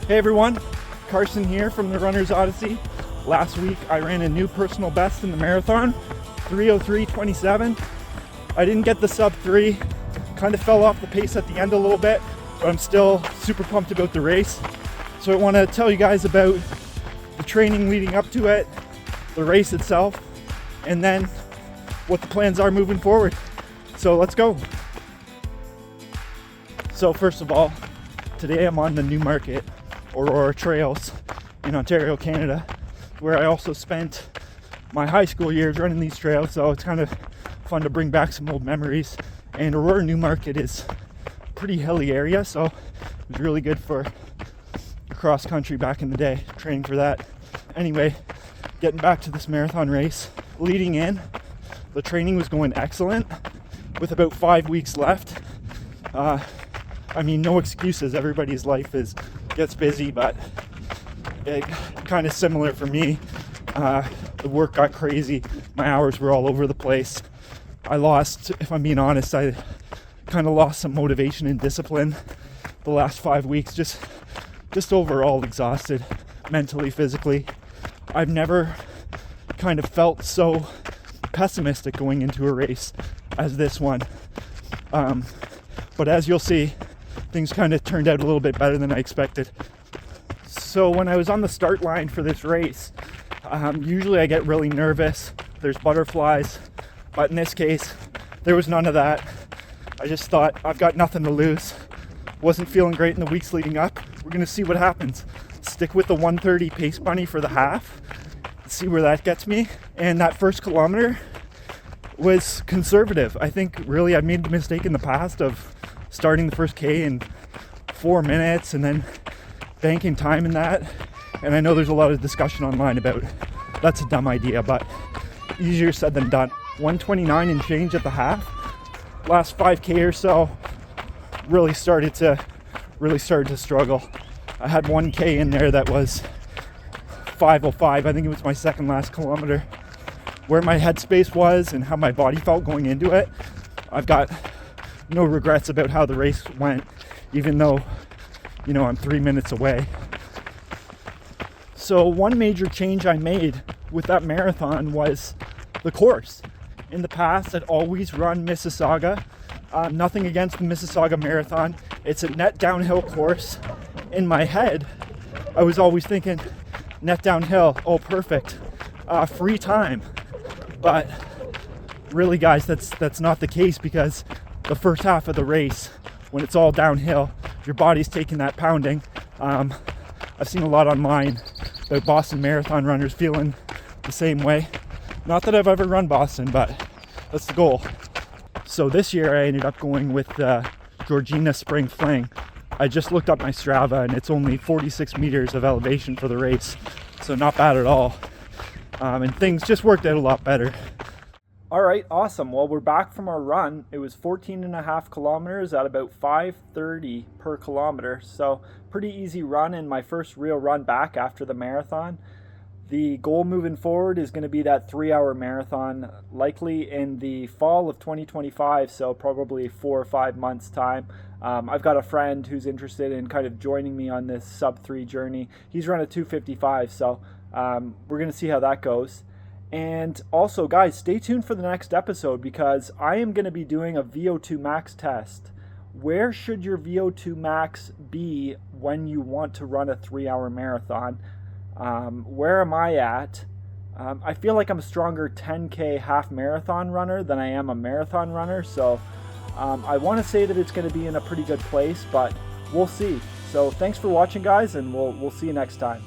Hey everyone, Carson here from the Runner's Odyssey. Last week I ran a new personal best in the marathon, 3:03:27. I didn't get the sub 3, kind of fell off the pace at the end a little bit, but I'm still super pumped about the race. So I want to tell you guys about the training leading up to it, the race itself, and then what the plans are moving forward. So let's go. So first of all, today I'm on the Newmarket Aurora Trails in Ontario, Canada, where I also spent my high school years running these trails, so it's kind of fun to bring back some old memories. And Aurora Newmarket is a pretty hilly area, so it was really good for cross country back in the day, training for that. Anyway, getting back to this marathon race, leading in, the training was going excellent with about 5 weeks left. I mean, no excuses, everybody's life gets busy, but it kind of similar for me. The work got crazy, my hours were all over the place. I lost, if I'm being honest, I kind of lost some motivation and discipline the last 5 weeks, just overall exhausted, mentally, physically. I've never kind of felt so pessimistic going into a race as this one. But as you'll see, things kind of turned out a little bit better than I expected. So when I was on the start line for this race, usually I get really nervous. There's butterflies, but in this case, there was none of that. I just thought, I've got nothing to lose. Wasn't feeling great in the weeks leading up. We're gonna see what happens. Stick with the 1:30 pace bunny for the half, see where that gets me. And that first kilometer was conservative. I think really I made the mistake in the past of starting the first K in 4 minutes and then banking time in that. And I know there's a lot of discussion online about that's a dumb idea, but easier said than done. 1:29 and change at the half. Last 5K or so really started to struggle. I had 1K in there that was 5:05. I think it was my second last kilometer. Where my headspace was and how my body felt going into it, I've got no regrets about how the race went, even though, you know, I'm 3 minutes away. So one major change I made with that marathon was the course. In the past, I'd always run Mississauga. Nothing against the Mississauga Marathon. It's a net downhill course. In my head, I was always thinking, net downhill, oh perfect, free time. But really guys, that's not the case, because the first half of the race, when it's all downhill, your body's taking that pounding. I've seen a lot online about Boston Marathon runners feeling the same way. Not that I've ever run Boston, but that's the goal. So this year I ended up going with Georgina Spring Fling. I just looked up my Strava and it's only 46 meters of elevation for the race, so not bad at all. And things just worked out a lot better. All right, awesome. Well, we're back from our run. It was 14.5 kilometers at about 5:30 per kilometer. So pretty easy run, and my first real run back after the marathon. The goal moving forward is going to be that 3-hour marathon, likely in the fall of 2025. So probably 4 or 5 months time. I've got a friend who's interested in kind of joining me on this sub 3 journey. He's run a 2:55. So we're going to see how that goes. And also, guys, stay tuned for the next episode, because I am going to be doing a VO2 max test. Where should your VO2 max be when you want to run a 3-hour marathon? Where am I at? I feel like I'm a stronger 10K half marathon runner than I am a marathon runner. So I want to say that it's going to be in a pretty good place, but we'll see. So thanks for watching, guys, and we'll see you next time.